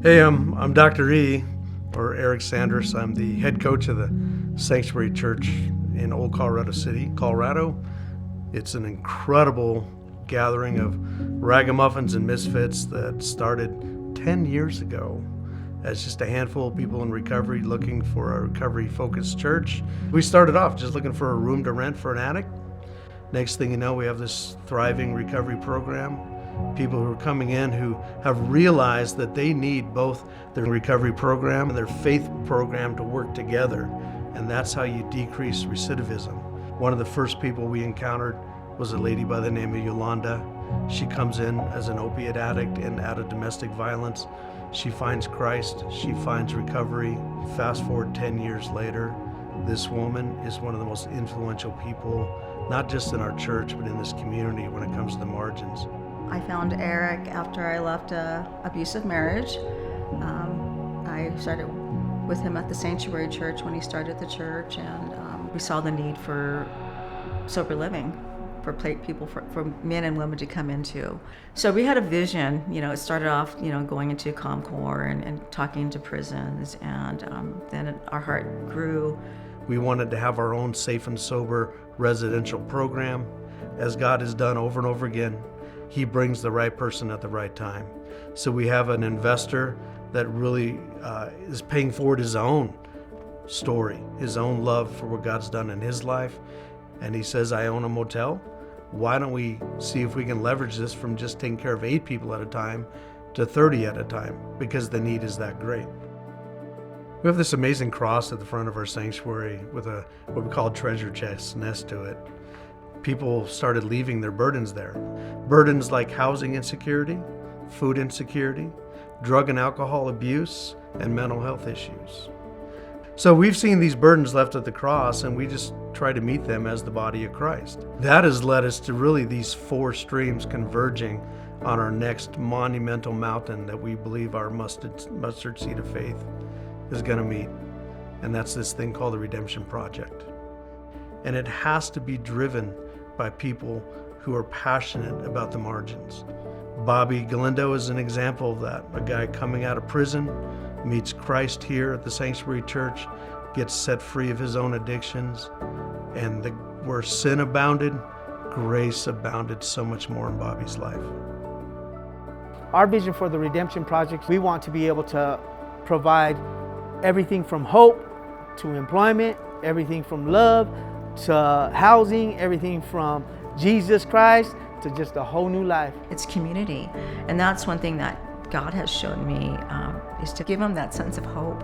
Hey, I'm Dr. E, or Eric Sandras. I'm the head coach of the Sanctuary Church in Old Colorado City, Colorado. It's an incredible gathering of ragamuffins and misfits that started 10 years ago as just a handful of people in recovery looking for a recovery-focused church. We started off just looking for a room to rent for an addict. Next thing you know, we have this thriving recovery program. People who are coming in who have realized that they need both their recovery program and their faith program to work together. And that's how you decrease recidivism. One of the first people we encountered was a lady by the name of Yolanda. She comes in as an opiate addict and out of domestic violence. She finds Christ, she finds recovery. Fast forward 10 years later, this woman is one of the most influential people, not just in our church, but in this community when it comes to the margins. I found Eric after I left an abusive marriage. I started with him at the Sanctuary Church when he started the church, and we saw the need for sober living for people, for men and women to come into. So we had a vision. It started off, going into ComCore and talking to prisons, and then our heart grew. We wanted to have our own safe and sober residential program. As God has done over and over again, He brings the right person at the right time. So we have an investor that really is paying forward his own story, his own love for what God's done in his life. And he says, I own a motel. Why don't we see if we can leverage this from just taking care of 8 people at a time to 30 at a time, because the need is that great. We have this amazing cross at the front of our sanctuary with what we call a treasure chest next to it. People started leaving their burdens there. Burdens like housing insecurity, food insecurity, drug and alcohol abuse, and mental health issues. So we've seen these burdens left at the cross, and we just try to meet them as the body of Christ. That has led us to really these 4 streams converging on our next monumental mountain that we believe our mustard seed of faith is going to meet. And that's this thing called the Redemption Project. And it has to be driven by people who are passionate about the margins. Bobby Galindo is an example of that. A guy coming out of prison, meets Christ here at the Sanctuary Church, gets set free of his own addictions, and where sin abounded, grace abounded so much more in Bobby's life. Our vision for the Redemption Project, we want to be able to provide everything from hope to employment, everything from love to housing, everything from Jesus Christ to just a whole new life. It's community, and that's one thing that God has shown me, is to give them that sense of hope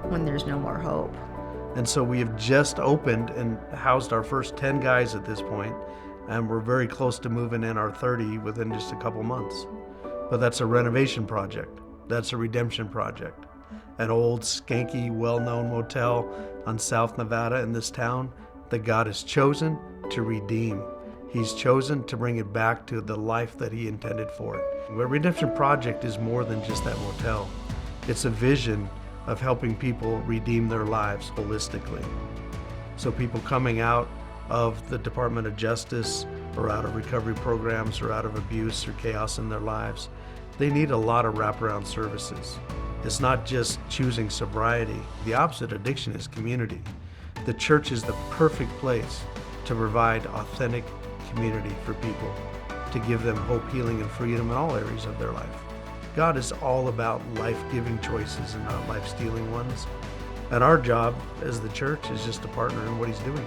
when there's no more hope. And so we have just opened and housed our first 10 guys at this point, and we're very close to moving in our 30 within just a couple months. But that's a renovation project. That's a redemption project. An old, skanky, well-known motel on South Nevada in this town that God has chosen to redeem. He's chosen to bring it back to the life that He intended for it. The Redemption Project is more than just that motel. It's a vision of helping people redeem their lives holistically. So people coming out of the Department of Justice or out of recovery programs or out of abuse or chaos in their lives, they need a lot of wraparound services. It's not just choosing sobriety. The opposite of addiction is community. The church is the perfect place to provide authentic community for people, to give them hope, healing, and freedom in all areas of their life. God is all about life-giving choices and not life-stealing ones. And our job as the church is just to partner in what He's doing.